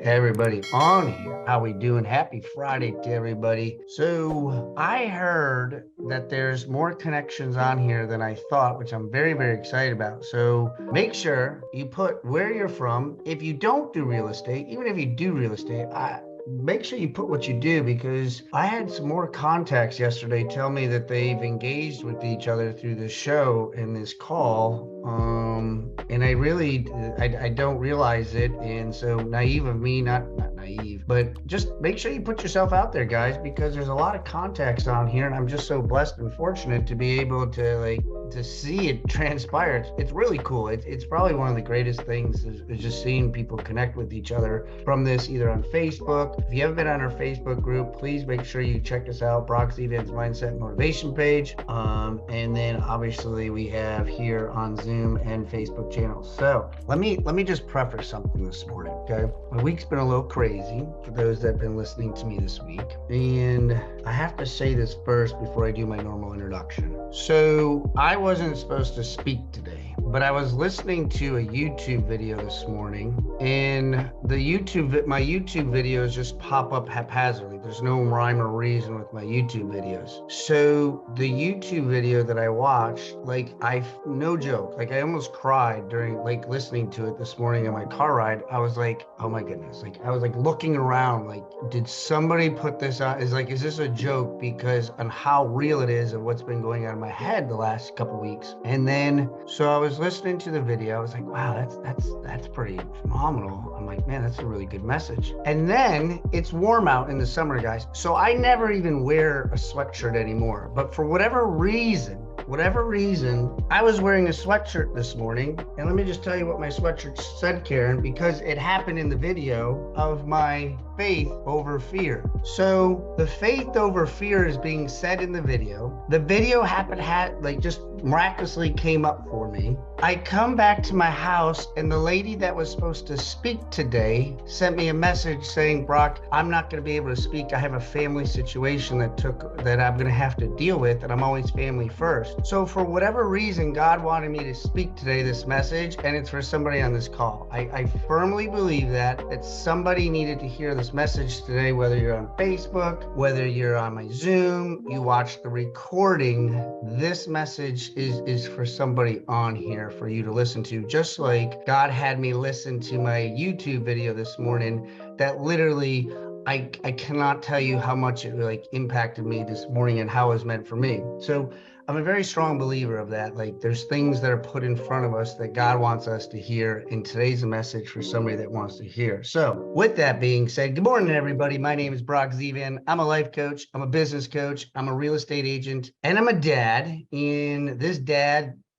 everybody on here. How we doing? Happy Friday to everybody. So I heard that there's more connections on here than I thought, which I'm very, very excited about. So make sure you put where you're from. If you don't do real estate, even if you do real estate, make sure you put what you do, because I had some more contacts yesterday tell me that they've engaged with each other through this show and this call. And I don't realize it. And so naive of me, not naive, but just make sure you put yourself out there, guys, because there's a lot of contacts on here, and I'm just so blessed and fortunate to be able to see it transpire. It's really cool. It's probably one of the greatest things is just seeing people connect with each other from this, either on Facebook. If you haven't been on our Facebook group, please make sure you check us out, Brock Zivan's Mindset and Motivation page. And then obviously we have here on Zoom and Facebook channels. So let me just preface something this morning, okay? My week's been a little crazy for those that have been listening to me this week. And I have to say this first before I do my normal introduction. So I wasn't supposed to speak today, but I was listening to a YouTube video this morning, and my YouTube videos just pop up haphazardly. There's no rhyme or reason with my YouTube videos. So the YouTube video that I watched, no joke, I almost cried during listening to it this morning in my car ride. I was like, oh my goodness. I was looking around, did somebody put this out? Is this a joke? Because on how real it is and what's been going on in my head the last couple weeks. And then, so I was listening to the video. I was like, wow, that's pretty phenomenal. I'm like, man, that's a really good message. And then it's warm out in the summer, guys. So I never even wear a sweatshirt anymore. But for whatever reason, I was wearing a sweatshirt this morning. And let me just tell you what my sweatshirt said, Karen, because it happened in the video of my faith over fear. So the faith over fear is being said in the video. The video just miraculously came up for me. I come back to my house, and the lady that was supposed to speak today sent me a message saying, Brock, I'm not going to be able to speak. I have a family situation that I'm going to have to deal with, and I'm always family first. So for whatever reason, God wanted me to speak today, this message, and it's for somebody on this call. I firmly believe that somebody needed to hear this message today, whether you're on Facebook, whether you're on my Zoom, you watch the recording. This message is for somebody on here for you to listen to, just like God had me listen to my YouTube video this morning that literally I cannot tell you how much it impacted me this morning and how it was meant for me. So I'm a very strong believer of that. There's things that are put in front of us that God wants us to hear, and today's a message for somebody that wants to hear. So with that being said, good morning, everybody. My name is Brock Zivan. I'm a life coach. I'm a business coach. I'm a real estate agent, and I'm a dad. And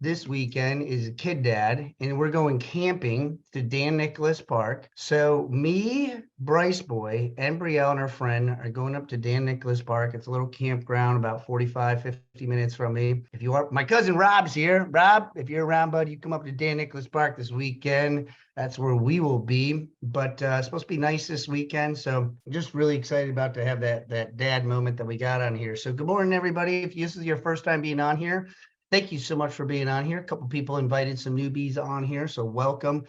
this weekend is a kid dad, and we're going camping to Dan Nicholas Park. So me, Bryce Boy, and Brielle and her friend are going up to Dan Nicholas Park. It's a little campground about 45, 50 minutes from me. If you are, my cousin Rob's here. Rob, if you're around, bud, you come up to Dan Nicholas Park this weekend. That's where we will be. But it's supposed to be nice this weekend. So I'm just really excited about to have that dad moment that we got on here. So good morning, everybody. If this is your first time being on here, thank you so much for being on here. A couple people invited some newbies on here, so welcome.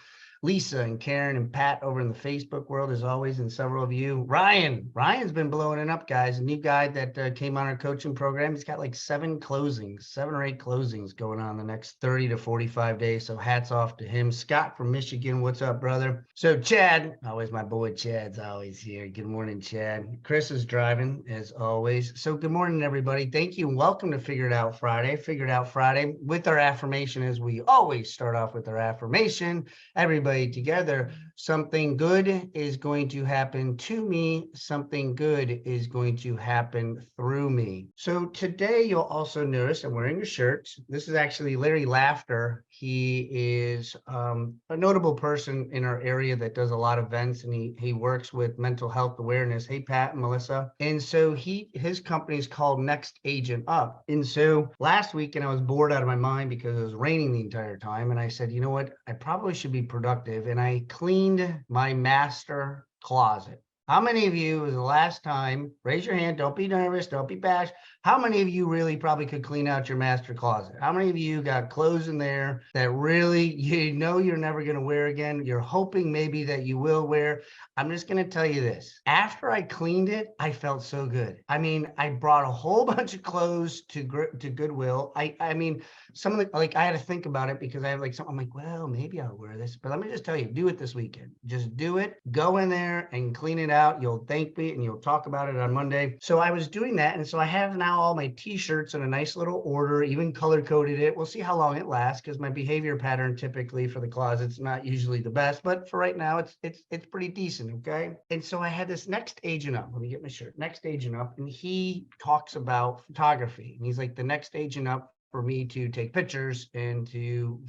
Lisa and Karen and Pat over in the Facebook world, as always, and several of you. Ryan's been blowing it up, guys. A new guy that came on our coaching program. He's got 7 or 8 closings going on the next 30 to 45 days, so hats off to him. Scott from Michigan, what's up, brother? So Chad, always my boy Chad's always here. Good morning, Chad. Chris is driving, as always. So good morning, everybody. Thank you and welcome to Figure It Out Friday. Figure It Out Friday with our affirmation, as we always start off with our affirmation. Everybody together, something good is going to happen to me. Something good is going to happen through me. So today you'll also notice I'm wearing a shirt. This is actually Larry Laughter. He is a notable person in our area that does a lot of events, and he works with mental health awareness. Hey, Pat and Melissa. And so his company is called Next Agent Up. And so last weekend I was bored out of my mind because it was raining the entire time. And I said, you know what? I probably should be productive. And I cleaned my master closet. How many of you, the last time, raise your hand, don't be nervous, don't be bashful. How many of you really probably could clean out your master closet? How many of you got clothes in there that really you know you're never going to wear again? You're hoping maybe that you will wear. I'm just going to tell you this. After I cleaned it, I felt so good. I mean, I brought a whole bunch of clothes to Goodwill. I mean, some of the, like, I had to think about it because I have like something, I'm like, well, maybe I'll wear this, but let me just tell you, do it this weekend. Just do it. Go in there and clean it out. You'll thank me and you'll talk about it on Monday. So I was doing that. And so I have now all my t-shirts in a nice little order, even color coded it. We'll see how long it lasts because my behavior pattern typically for the closet's not usually the best, but for right now, it's pretty decent. Okay. And so I had this next agent up. Let me get my shirt. Next agent up. And he talks about photography. And he's like, the next agent up for me to take pictures and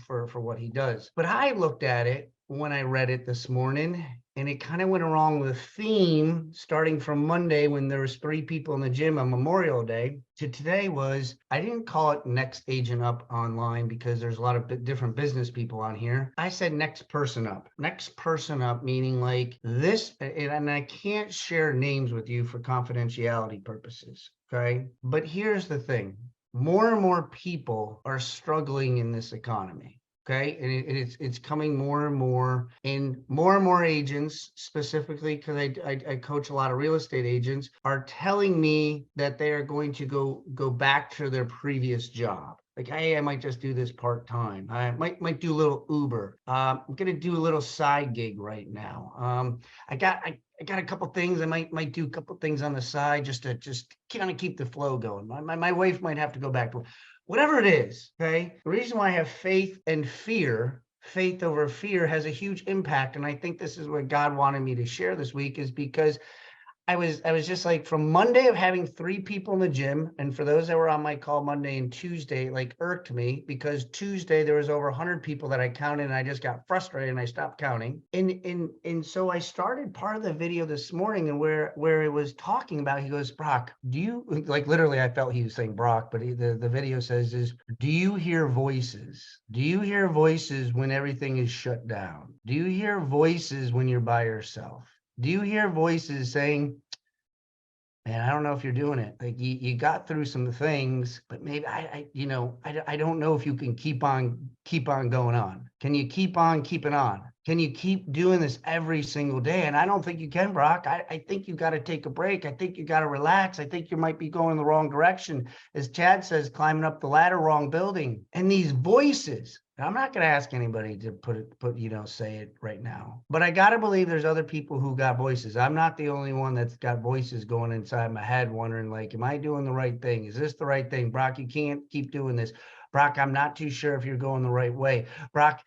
for what he does. But I looked at it when I read it this morning, and it kind of went along with the theme starting from Monday when there was 3 people in the gym on Memorial Day to today was, I didn't call it next agent up online because there's a lot of different business people on here. I said next person up. Next person up, meaning like this, and I can't share names with you for confidentiality purposes, okay? But here's the thing. More and more people are struggling in this economy. Okay, and it's coming more and more agents, specifically because I coach a lot of real estate agents, are telling me that they are going to go back to their previous job. Like, hey, I might just do this part-time. I might do a little Uber. I'm gonna do a little side gig right now. I got a couple things. I might do a couple things on the side just to kind of keep the flow going. My wife might have to go back to work. Whatever it is, okay? The reason why I have faith and fear, faith over fear, has a huge impact. And I think this is what God wanted me to share this week, is because I was just like, from Monday of having 3 people in the gym, and for those that were on my call Monday and Tuesday, like, irked me because Tuesday there was over 100 people that I counted, and I just got frustrated and I stopped counting. And so I started part of the video this morning, and where it was talking about, he goes, Brock, do you, like, literally I felt he was saying Brock, but the video says is, do you hear voices? Do you hear voices when everything is shut down? Do you hear voices when you're by yourself? Do you hear voices saying, man, I don't know if you're doing it. Like, you got through some things, but maybe I don't know if you can keep on going on. Can you keep on keeping on? Can you keep doing this every single day? And I don't think you can, Brock. I think you got to take a break. I think you got to relax. I think you might be going the wrong direction. As Chad says, climbing up the ladder, wrong building. And these voices, I'm not going to ask anybody to say it right now, but I got to believe there's other people who got voices. I'm not the only one that's got voices going inside my head wondering, like, am I doing the right thing? Is this the right thing? Brock, you can't keep doing this. Brock, I'm not too sure if you're going the right way. Brock,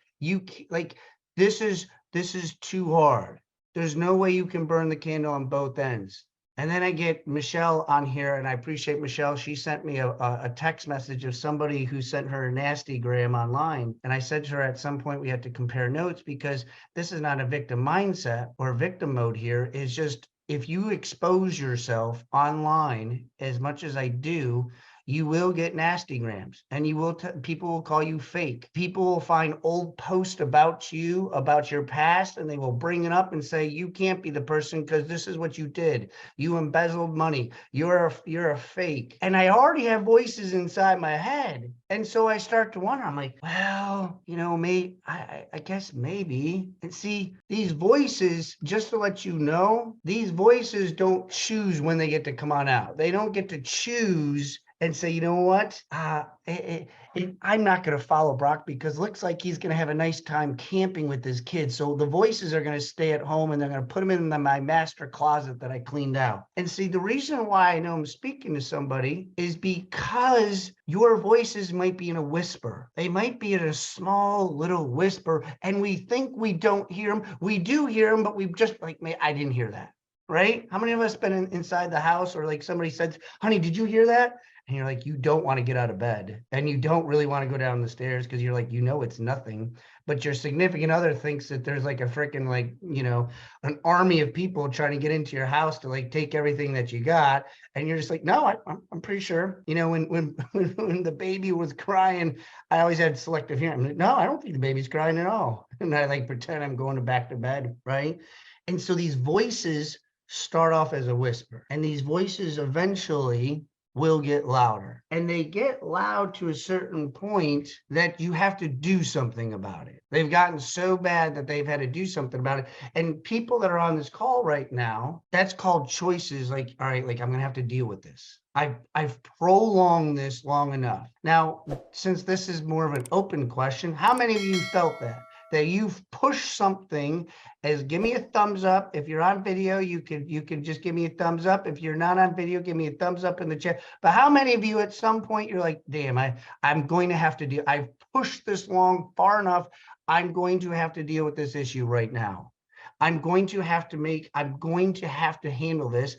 this is too hard. There's no way you can burn the candle on both ends. And then I get Michelle on here, and I appreciate Michelle. She sent me a text message of somebody who sent her a nasty gram online. And I said to her, at some point we had to compare notes, because this is not a victim mindset or victim mode here. It's just, if you expose yourself online as much as I do, you will get nasty grams, and people will call you fake. People will find old posts about you, about your past, and they will bring it up and say, you can't be the person because this is what you did. You embezzled money. You're a fake. And I already have voices inside my head. And so I start to wonder, I'm like, well, I guess maybe. And see, these voices, just to let you know, these voices don't choose when they get to come on out. They don't get to choose and say, you know what, I'm not going to follow Brock because it looks like he's going to have a nice time camping with his kids. So the voices are going to stay at home, and they're going to put them in my master closet that I cleaned out. And see, the reason why I know I'm speaking to somebody is because your voices might be in a whisper. They might be in a small little whisper, and we think we don't hear them. We do hear them, but we just like, I didn't hear that. Right? How many of us been inside the house, or like somebody said, honey, did you hear that? And you're like, you don't want to get out of bed, and you don't really want to go down the stairs because you're like, it's nothing. But your significant other thinks that there's like a freaking, like, an army of people trying to get into your house to like take everything that you got. And you're just like, no, I'm pretty sure. When the baby was crying, I always had selective hearing. I'm like, no, I don't think the baby's crying at all. And I like pretend I'm going back to bed. Right. And so these voices start off as a whisper, and these voices eventually will get louder, and they get loud to a certain point that you have to do something about it. They've gotten so bad that they've had to do something about it. And people that are on this call right now, that's called choices. Like, all right, like I'm gonna have to deal with this. I've prolonged this long enough. Now, since this is more of an open question, how many of you felt that you've pushed something as give me a thumbs up? If you're on video, you could just give me a thumbs up. If you're not on video, give me a thumbs up in the chat. But how many of you at some point you're like, damn, I'm going to have to deal. I've pushed this long far enough. I'm going to have to deal with this issue right now. I'm going to have to handle this.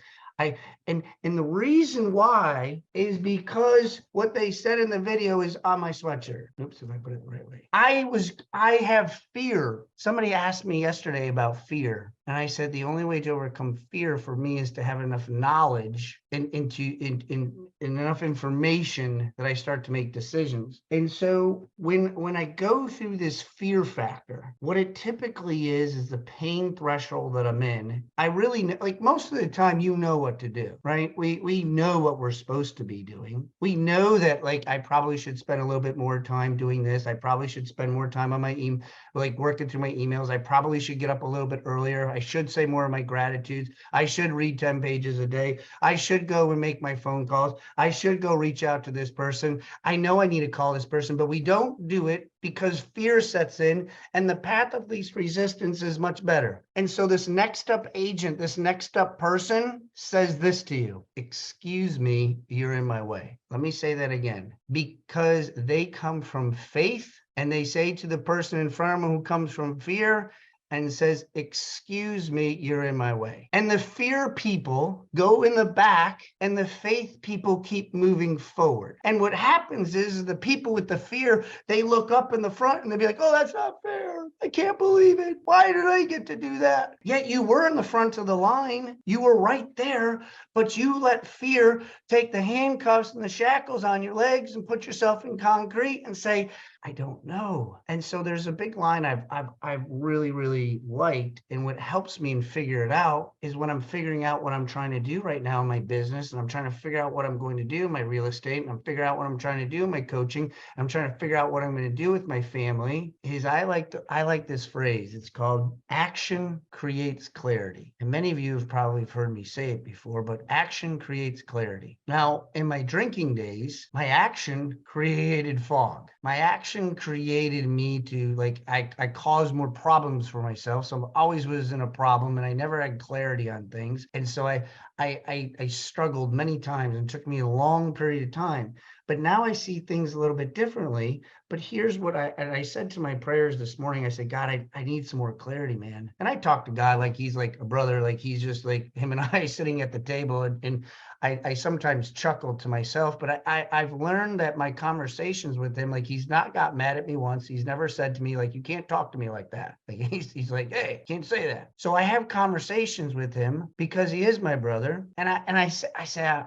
And the reason why is because what they said in the video is on my sweatshirt. Oops, if I put it the right way. I have fear. Somebody asked me yesterday about fear. And I said, the only way to overcome fear for me is to have enough knowledge and enough information that I start to make decisions. And so when I go through this fear factor, what it typically is the pain threshold that I'm in. I really know, like most of the time, you know what to do, right? We know what we're supposed to be doing. We know that like I probably should spend a little bit more time doing this. I probably should spend more time on my email, like working through my emails. I probably should get up a little bit earlier. I should say more of my gratitudes. I should read 10 pages a day. I should go and make my phone calls. I should go reach out to this person. I know I need to call this person, but we don't do it because fear sets in and the path of least resistance is much better. And so this next up agent, this next up person says this to you: excuse me, you're in my way. Let me say that again, because they come from faith and they say to the person in front of them who comes from fear and says, excuse me, you're in my way. And the fear people go in the back and the faith people keep moving forward. And what happens is the people with the fear, they look up in the front and they'll be like, oh, that's not fair. I can't believe it. Why did I get to do that? Yet you were in the front of the line. You were right there, but you let fear take the handcuffs and the shackles on your legs and put yourself in concrete and say, I don't know. And so there's a big line I've really liked. And what helps me and figure it out is when I'm figuring out what I'm trying to do right now in my business, and I'm trying to figure out what I'm going to do in my real estate, and I'm figuring out what I'm trying to do in my coaching, and I'm trying to figure out what I'm going to do with my family, is I like this phrase. It's called action creates clarity. And many of you have probably heard me say it before, but action creates clarity. Now, in my drinking days, my action created fog. My action created me to like, I caused more problems for myself. So I always was in a problem and I never had clarity on things. And so I struggled many times and it took me a long period of time. But now I see things a little bit differently. But here's what I said to my prayers this morning. I said, God, I need some more clarity, man. And I talked to God like he's like a brother, like he's just like him and I sitting at the table. And I sometimes chuckle to myself, but I've learned that my conversations with him, like he's not got mad at me once. He's never said to me, like, you can't talk to me like that. Like he's like, hey, can't say that. So I have conversations with him because he is my brother. And I say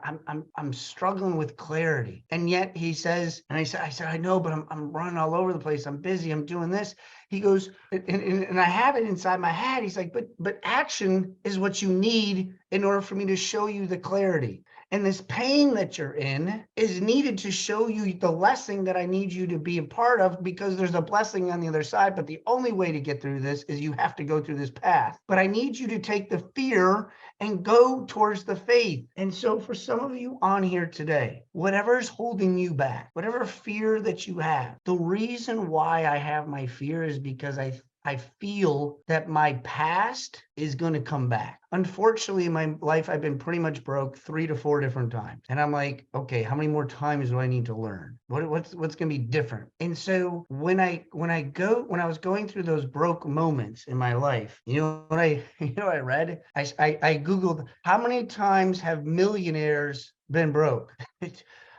I'm struggling with clarity. And yet he says, and I said, I know, but I'm running all over the place. I'm busy. I'm doing this. He goes, and I have it inside my head. He's like, but action is what you need in order for me to show you the clarity. And this pain that you're in is needed to show you the lesson that I need you to be a part of, because there's a blessing on the other side. But the only way to get through this is you have to go through this path. But I need you to take the fear and go towards the faith. And so for some of you on here today, whatever's holding you back, whatever fear that you have, the reason why I have my fear is because I feel that my past is going to come back. Unfortunately, in my life, I've been pretty much broke 3 to 4 different times. And I'm like, okay, how many more times do I need to learn? What's going to be different? And so when I was going through those broke moments in my life, you know what I read? I Googled, how many times have millionaires been broke?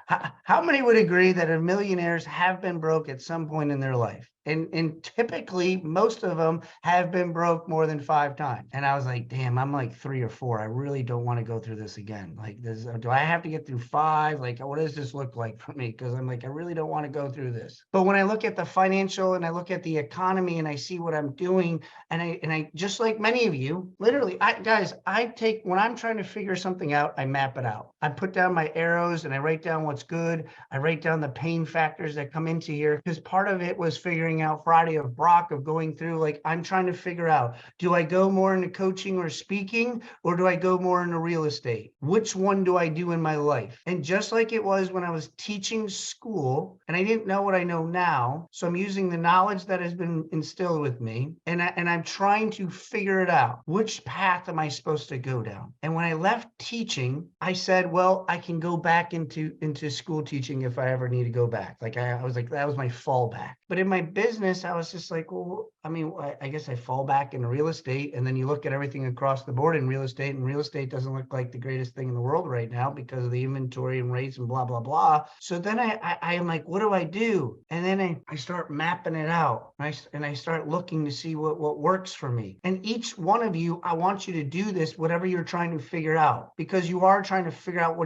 How many would agree that millionaires have been broke at some point in their life? And typically most of them have been broke more than 5 times. And I was like, damn, I'm like 3 or 4. I really don't want to go through this again. Like this, do I have to get through 5? Like, what does this look like for me? Because I'm like, I really don't want to go through this. But when I look at the financial and I look at the economy and I see what I'm doing, and I just like many of you, literally, I take, when I'm trying to figure something out, I map it out. I put down my arrows and I write down what's good. I write down the pain factors that come into here, because part of it was figuring out Friday of Brock, of going through, like, I'm trying to figure out, do I go more into coaching or speaking, or do I go more into real estate? Which one do I do in my life? And just like it was when I was teaching school and I didn't know what I know now, so I'm using the knowledge that has been instilled with me, and I'm trying to figure it out. Which path am I supposed to go down? And when I left teaching, I said, well, I can go back into school teaching if I ever need to go back. Like I was like, that was my fallback. But in my business, I was just like, well, I mean, I guess I fall back into real estate. And then you look at everything across the board in real estate, and real estate doesn't look like the greatest thing in the world right now because of the inventory and rates and blah, blah, blah. So then I am like, what do I do? And then I start mapping it out, and I start looking to see what works for me. And each one of you, I want you to do this, whatever you're trying to figure out, because you are trying to figure out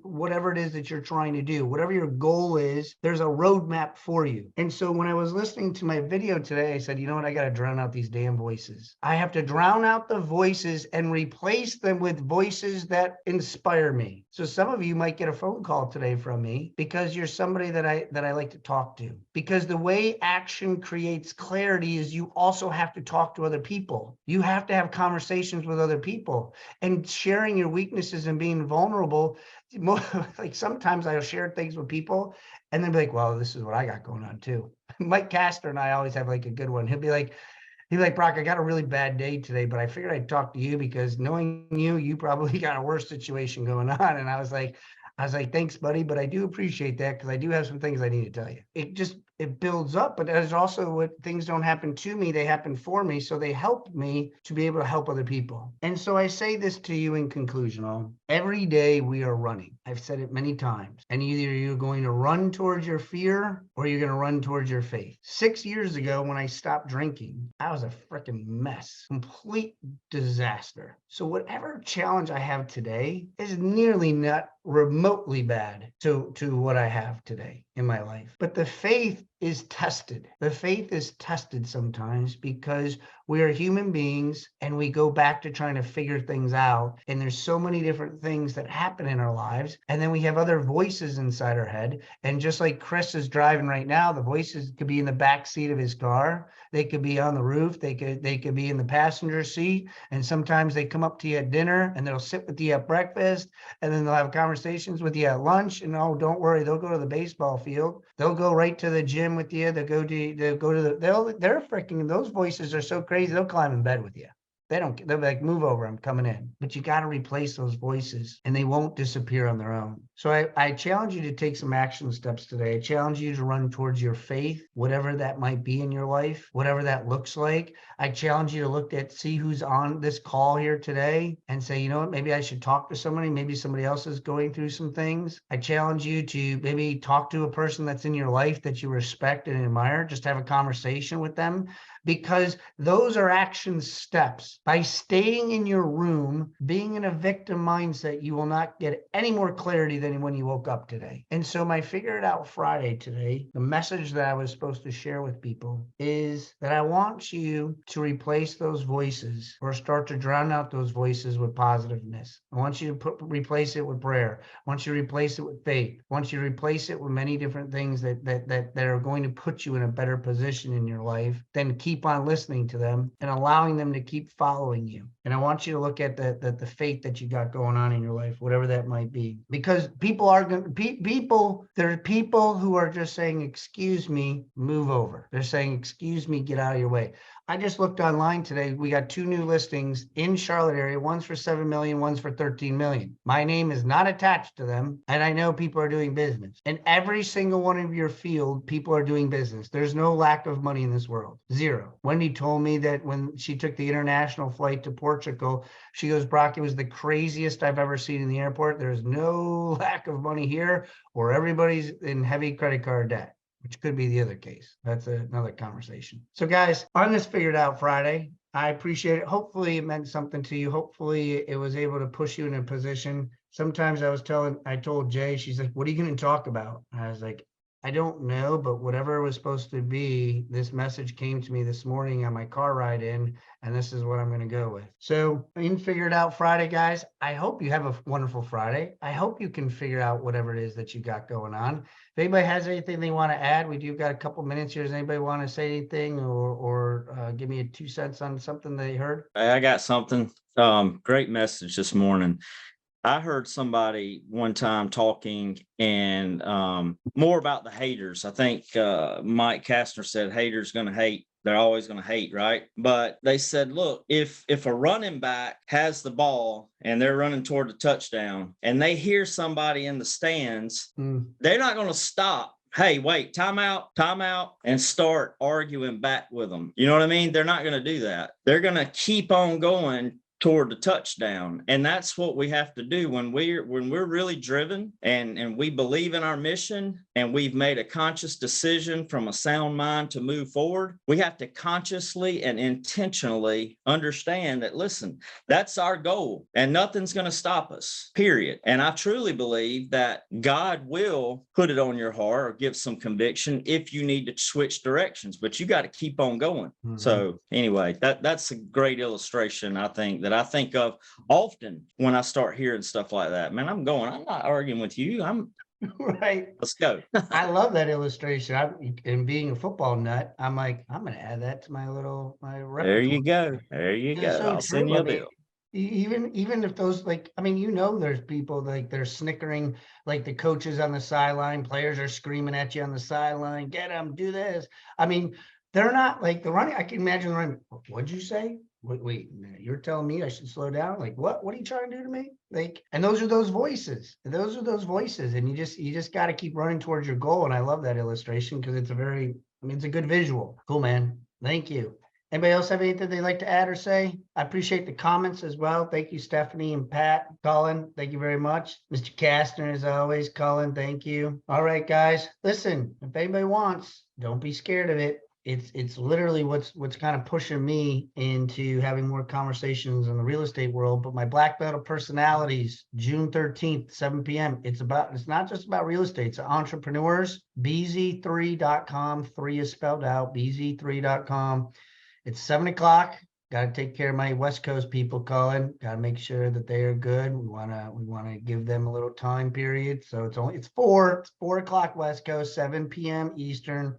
whatever it is that you're trying to do, whatever your goal is, there's a roadmap for you. And so when I was listening to my video today, I said, you know what? I got to drown out these damn voices. I have to drown out the voices and replace them with voices that inspire me. So some of you might get a phone call today from me because you're somebody that I like to talk to. Because the way action creates clarity is you also have to talk to other people. You have to have conversations with other people, and sharing your weaknesses and being vulnerable. Like sometimes I'll share things with people and then be like, well, this is what I got going on too. Mike Castor and I always have like a good one. He'll be like, Brock, I got a really bad day today, but I figured I'd talk to you because knowing you probably got a worse situation going on. And I was like, thanks, buddy, but I do appreciate that because I do have some things I need to tell you. It builds up, but there's also what things don't happen to me, they happen for me. So they help me to be able to help other people. And so I say this to you in conclusion, every day we are running. I've said it many times, and either you're going to run towards your fear or you're going to run towards your faith. 6 years ago, when I stopped drinking, I was a freaking mess, complete disaster. So whatever challenge I have today is nearly not remotely bad to what I have today in my life. But the faith is tested. The faith is tested sometimes because we are human beings and we go back to trying to figure things out. And there's so many different things that happen in our lives. And then we have other voices inside our head. And just like Chris is driving right now, the voices could be in the back seat of his car. They could be on the roof. They could be in the passenger seat. And sometimes they come up to you at dinner and they'll sit with you at breakfast. And then they'll have conversations with you at lunch. And oh, don't worry, they'll go to the baseball field. They'll go right to the gym with you. They're freaking, those voices are so crazy, they'll climb in bed with you. They'll be like, move over, I'm coming in. But you got to replace those voices and they won't disappear on their own. So I challenge you to take some action steps today. I challenge you to run towards your faith, whatever that might be in your life, whatever that looks like. I challenge you to see who's on this call here today and say, you know what, maybe I should talk to somebody. Maybe somebody else is going through some things. I challenge you to maybe talk to a person that's in your life that you respect and admire. Just have a conversation with them, because those are action steps. By staying in your room, being in a victim mindset, you will not get any more clarity than when you woke up today. And so my Figure It Out Friday today, the message that I was supposed to share with people is that I want you to replace those voices, or start to drown out those voices with positiveness. I want you to replace it with prayer. I want you to replace it with faith. I want you to replace it with many different things that are going to put you in a better position in your life. Then keep on listening to them and allowing them to keep following you. And I want you to look at the faith that you got going on in your life, whatever that might be. Because there are people who are just saying, excuse me, move over. They're saying, excuse me, get out of your way. I just looked online today. We got 2 new listings in Charlotte area. One's for 7 million, one's for 13 million. My name is not attached to them. And I know people are doing business. In every single one of your field, people are doing business. There's no lack of money in this world. Zero. Wendy told me that when she took the international flight to Portugal, she goes, Brock, it was the craziest I've ever seen in the airport. There's no lack of money here, or everybody's in heavy credit card debt. which could be the other case. That's another conversation. So guys, on this Figured Out Friday, I appreciate it. Hopefully it meant something to you. Hopefully it was able to push you in a position. Sometimes I told Jay, she's like, what are you going to talk about? I was like, I don't know, but whatever it was supposed to be, this message came to me this morning on my car ride in, and this is what I'm going to go with. So in Figured Out Friday, guys, I hope you have a wonderful Friday. I hope you can figure out whatever it is that you got going on. If anybody has anything they want to add, we do got a couple minutes here. Does anybody want to say anything or give me a 2 cents on something they heard? I got something. Great message this morning. I heard somebody one time talking and more about the haters. I think Mike Kastner said haters going to hate. They're always going to hate, right? But they said, look, if a running back has the ball and they're running toward the touchdown and they hear somebody in the stands, they're not going to stop. Hey, wait, timeout, and start arguing back with them. You know what I mean? They're not going to do that. They're going to keep on going toward the touchdown. And that's what we have to do when we're really driven and we believe in our mission and we've made a conscious decision from a sound mind to move forward. We have to consciously and intentionally understand that, listen, that's our goal and nothing's going to stop us, period. And I truly believe that God will put it on your heart or give some conviction if you need to switch directions, but you got to keep on going. So anyway, that's a great illustration, I think, that I think of often when I start hearing stuff like that. Man, I'm not arguing with you. Right. Let's go. I love that illustration. And being a football nut, I'm like, I'm going to add that to my repertoire. There you go. There you go. So I'll send you a bill. Even if those, like, I mean, there's people like they're snickering, like the coaches on the sideline, players are screaming at you on the sideline, get them, do this. I mean, they're not like the running. I can imagine running. What'd you say? Wait a minute, you're telling me I should slow down? Like, what are you trying to do to me? Like, and those are those voices. And you just got to keep running towards your goal. And I love that illustration because it's it's a good visual. Cool, man. Thank you. Anybody else have anything they'd like to add or say? I appreciate the comments as well. Thank you, Stephanie and Pat. Colin, thank you very much. Mr. Kastner, as always. Colin, thank you. All right, guys. Listen, if anybody wants, don't be scared of it. It's literally what's kind of pushing me into having more conversations in the real estate world. But my Black Belt of Personalities, June 13th, 7 p.m. It's not just about real estate. It's entrepreneurs. bz3.com. 3 is spelled out. bz3.com. It's 7 o'clock. Got to take care of my West Coast people, Colin. Got to make sure that they are good. We want to give them a little time period. So it's 4 o'clock West Coast, 7 p.m. Eastern.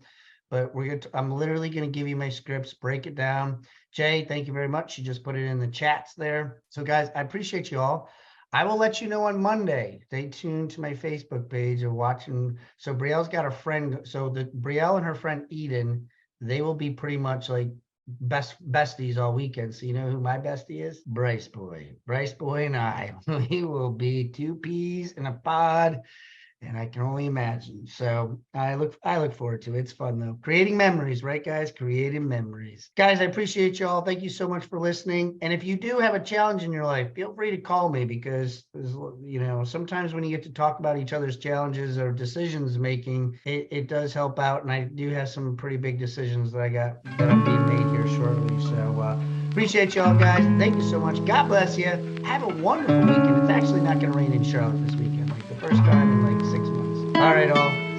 But I'm literally going to give you my scripts, break it down. Jay, thank you very much. You just put it in the chats there. So guys, I appreciate you all. I will let you know on Monday. Stay tuned to my Facebook page of watching. So Brielle's got a friend. So Brielle and her friend Eden, they will be pretty much like besties all weekend. So you know who my bestie is? Bryce Boy and I. We will be 2 peas in a pod. And I can only imagine. So I look forward to it. It's fun though. Creating memories, right, guys? Creating memories. Guys, I appreciate y'all. Thank you so much for listening. And if you do have a challenge in your life, feel free to call me because, sometimes when you get to talk about each other's challenges or decisions making, it does help out. And I do have some pretty big decisions that I'm being made here shortly. So appreciate y'all, guys. Thank you so much. God bless you. Have a wonderful weekend. It's actually not going to rain in Charlotte this weekend. Like the first time in like 6 months. All right, all.